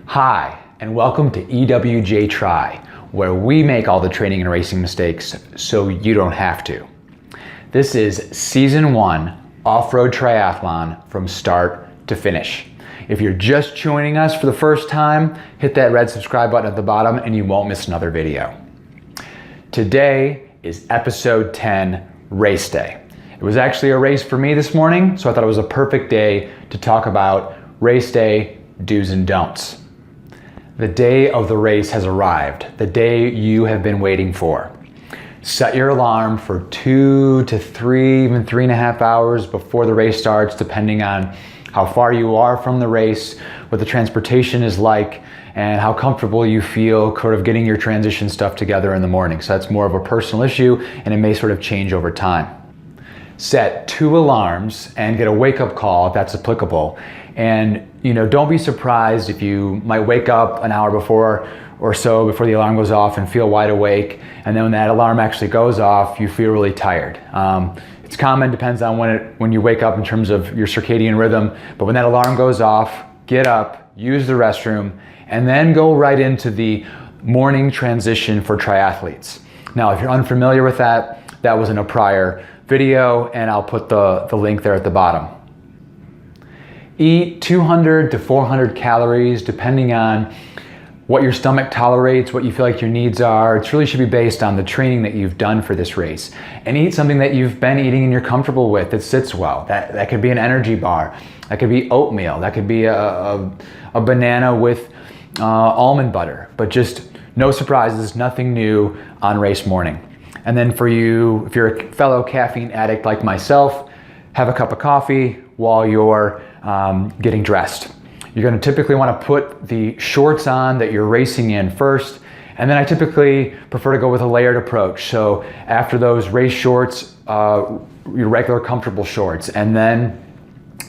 Hi, and welcome to ewjtri, where we make all the training and racing mistakes so you don't have to. This is Season 1 Off-Road Triathlon from start to finish. If you're just joining us for the first time, hit that red subscribe button at the bottom and you won't miss another video. Today is Episode 10, Race Day. It was actually a race for me this morning, so I thought it was a perfect day to talk about race day do's and don'ts. The day of the race has arrived, the day you have been waiting for. Set your alarm for 2 to 3, even 3.5 hours before the race starts, depending on how far you are from the race, what the transportation is like, and how comfortable you feel sort of getting your transition stuff together in the morning. So that's more of a personal issue, and it may sort of change over time. Set 2 alarms and get a wake-up call if that's applicable. And don't be surprised if you might wake up an hour before or so before the alarm goes off and feel wide awake, and then when that alarm actually goes off, you feel really tired. It's common, depends on when you wake up in terms of your circadian rhythm, but when that alarm goes off, get up, use the restroom, and then go right into the morning transition for triathletes. Now, if you're unfamiliar with that, that was in a prior video, and I'll put the link there at the bottom. Eat 200 to 400 calories, depending on what your stomach tolerates, what you feel like your needs are. It really should be based on the training that you've done for this race. And eat something that you've been eating and you're comfortable with, that sits well. That could be an energy bar, that could be oatmeal, that could be a banana with almond butter, but just no surprises, nothing new on race morning. And then for you, if you're a fellow caffeine addict like myself, have a cup of coffee while you're getting dressed. You're going to typically want to put the shorts on that you're racing in first, and then I typically prefer to go with a layered approach. So after those race shorts, your regular comfortable shorts, and then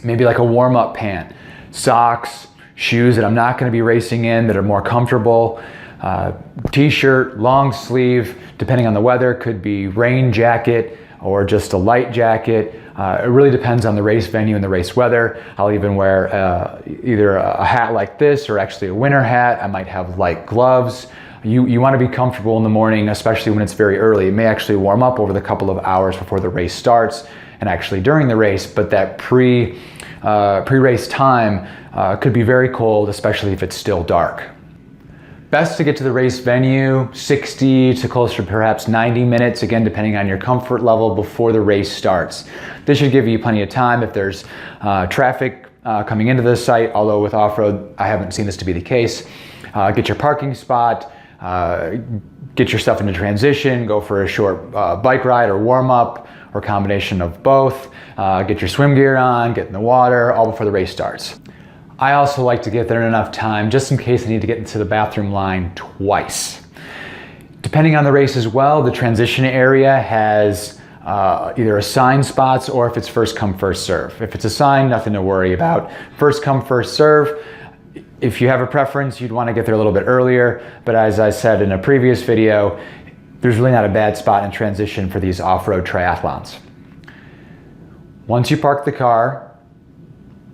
maybe like a warm-up pant, socks, shoes that I'm not going to be racing in that are more comfortable, t-shirt, long sleeve, depending on the weather, could be rain jacket or just a light jacket. It really depends on the race venue and the race weather. I'll even wear either a hat like this or actually a winter hat. I might have light gloves. You want to be comfortable in the morning, especially when it's very early. It may actually warm up over the couple of hours before the race starts and actually during the race, but that pre-race time could be very cold, especially if it's still dark. Best to get to the race venue 60 to closer to perhaps 90 minutes, again, depending on your comfort level before the race starts. This should give you plenty of time if there's traffic coming into the site, although with off-road, I haven't seen this to be the case. Get your parking spot, get your stuff into transition, go for a short bike ride or warm-up or combination of both, get your swim gear on, get in the water, all before the race starts. I also like to get there in enough time just in case I need to get into the bathroom line twice. Depending on the race as well, the transition area has either assigned spots or if it's first come, first serve. If it's assigned, nothing to worry about. First come, first serve. If you have a preference, you'd want to get there a little bit earlier, but as I said in a previous video, there's really not a bad spot in transition for these off-road triathlons. Once you park the car,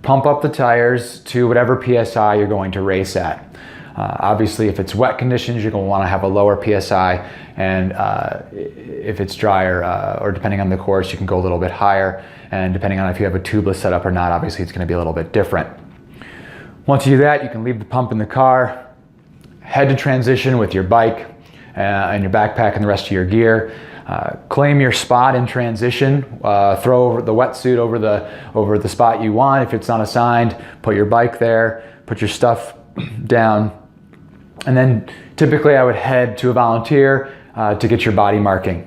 pump up the tires to whatever PSI you're going to race at. Obviously, if it's wet conditions, you're going to want to have a lower PSI, and if it's drier, or depending on the course, you can go a little bit higher, and depending on if you have a tubeless setup or not, obviously it's going to be a little bit different. Once you do that, you can leave the pump in the car, head to transition with your bike and your backpack and the rest of your gear. Claim your spot in transition, throw over the wetsuit over the spot you want. If it's not assigned, put your bike there, put your stuff down, and then typically I would head to a volunteer to get your body marking.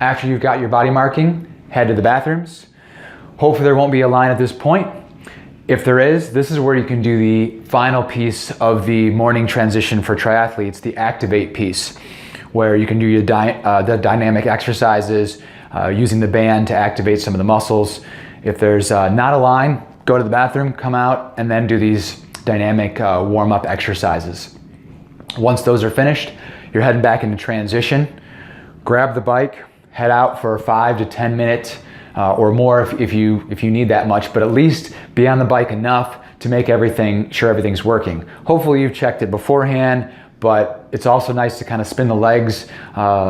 After you've got your body marking, head to the bathrooms. Hopefully there won't be a line at this point. If there is, this is where you can do the final piece of the morning transition for triathletes, the activate piece, where you can do your the dynamic exercises using the band to activate some of the muscles. If there's not a line, go to the bathroom, come out, and then do these dynamic warm-up exercises. Once those are finished, you're heading back into transition. Grab the bike, head out for a 5 to 10 minute or more if you need that much, but at least be on the bike enough to make sure everything's working. Hopefully you've checked it beforehand, but it's also nice to kind of spin the legs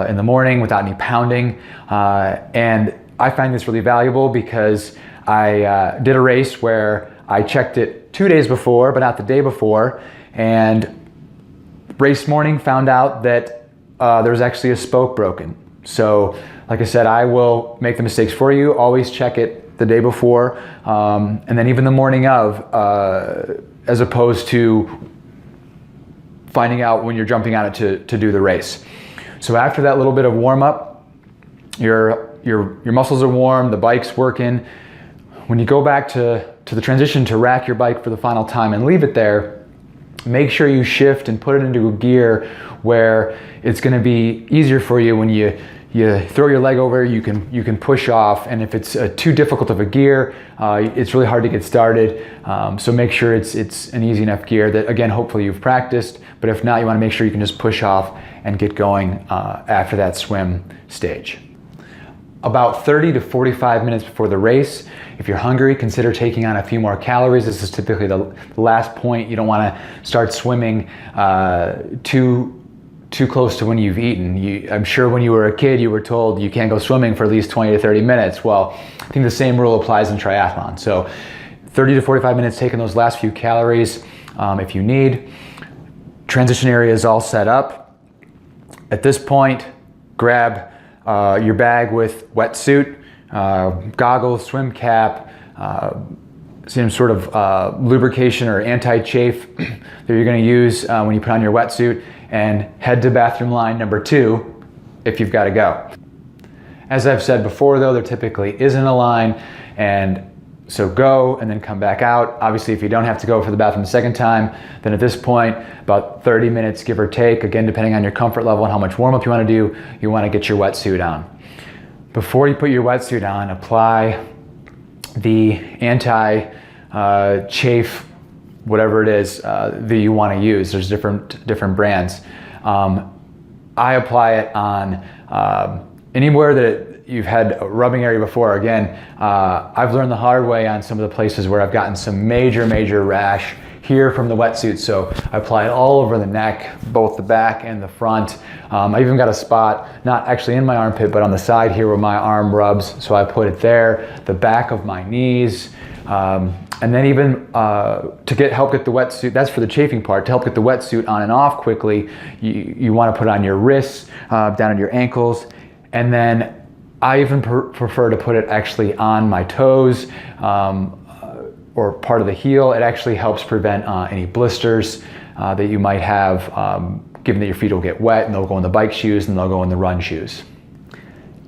in the morning without any pounding. And I find this really valuable because I did a race where I checked it 2 days before, but not the day before, and race morning found out that there was actually a spoke broken. So like I said, I will make the mistakes for you. Always check it the day before, and then even the morning of, as opposed to finding out when you're jumping on it to do the race. So after that little bit of warm up, your muscles are warm, the bike's working. When you go back to the transition to rack your bike for the final time and leave it there, make sure you shift and put it into a gear where it's going to be easier for you when you throw your leg over, you can push off, and if it's too difficult of a gear, it's really hard to get started. So make sure it's an easy enough gear that, again, hopefully you've practiced, but if not, you want to make sure you can just push off and get going after that swim stage. About 30 to 45 minutes before the race, if you're hungry, consider taking on a few more calories. This is typically the last point. You don't want to start swimming too close to when you've eaten. I'm sure when you were a kid, you were told you can't go swimming for at least 20 to 30 minutes. Well, I think the same rule applies in triathlon. So 30 to 45 minutes, taking those last few calories if you need. Transition area is all set up. At this point, grab your bag with wetsuit, goggles, swim cap, some sort of lubrication or anti-chafe that you're going to use when you put on your wetsuit, and head to bathroom line number 2 if you've got to go. As I've said before though, there typically isn't a line, and so go and then come back out. Obviously, if you don't have to go for the bathroom the second time, then at this point, about 30 minutes, give or take, again, depending on your comfort level and how much warm-up you want to do, you want to get your wetsuit on. Before you put your wetsuit on, apply the anti-chafe, whatever it is that you want to use. There's different brands. I apply it on anywhere that you've had a rubbing area before. Again, I've learned the hard way on some of the places where I've gotten some major rash here from the wetsuit. So I apply it all over the neck, both the back and the front. I even got a spot, not actually in my armpit, but on the side here where my arm rubs. So I put it there, the back of my knees, and then even to help get the wetsuit, that's for the chafing part, to help get the wetsuit on and off quickly, you want to put it on your wrists, down at your ankles, and then I even prefer to put it actually on my toes or part of the heel. It actually helps prevent any blisters that you might have, given that your feet will get wet and they'll go in the bike shoes and they'll go in the run shoes.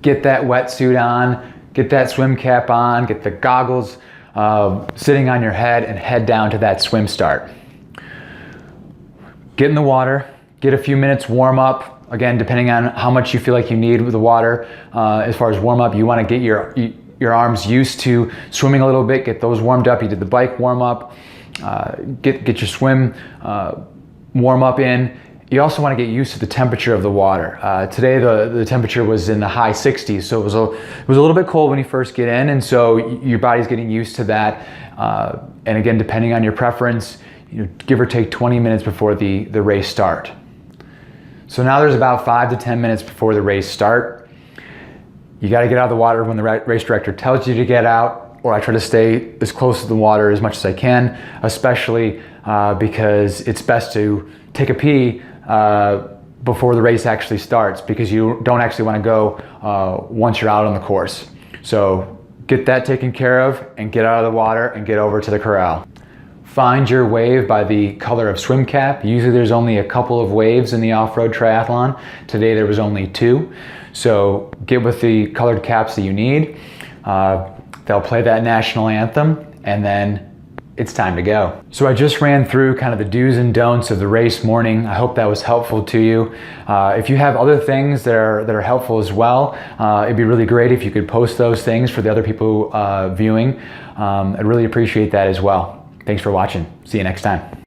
Get that wetsuit on, get that swim cap on, get the goggles sitting on your head, and head down to that swim start. Get in the water, get a few minutes warm up. Again, depending on how much you feel like you need with the water, as far as warm up, you want to get your arms used to swimming a little bit, get those warmed up. You did the bike warm up, get your swim warm up in. You also want to get used to the temperature of the water. Today the temperature was in the high 60s, so it was a little bit cold when you first get in, and so your body's getting used to that. And again, depending on your preference, give or take 20 minutes before the race start. So now there's about 5 to 10 minutes before the race start. You got to get out of the water when the race director tells you to get out, or I try to stay as close to the water as much as I can, especially because it's best to take a pee before the race actually starts, because you don't actually want to go once you're out on the course. So get that taken care of and get out of the water and get over to the corral. Find your wave by the color of swim cap. Usually there's only a couple of waves in the off-road triathlon. Today there was only 2. So get with the colored caps that you need. They'll play that national anthem, and then it's time to go. So I just ran through kind of the do's and don'ts of the race morning. I hope that was helpful to you. If you have other things that are helpful as well, it'd be really great if you could post those things for the other people viewing. I'd really appreciate that as well. Thanks for watching. See you next time.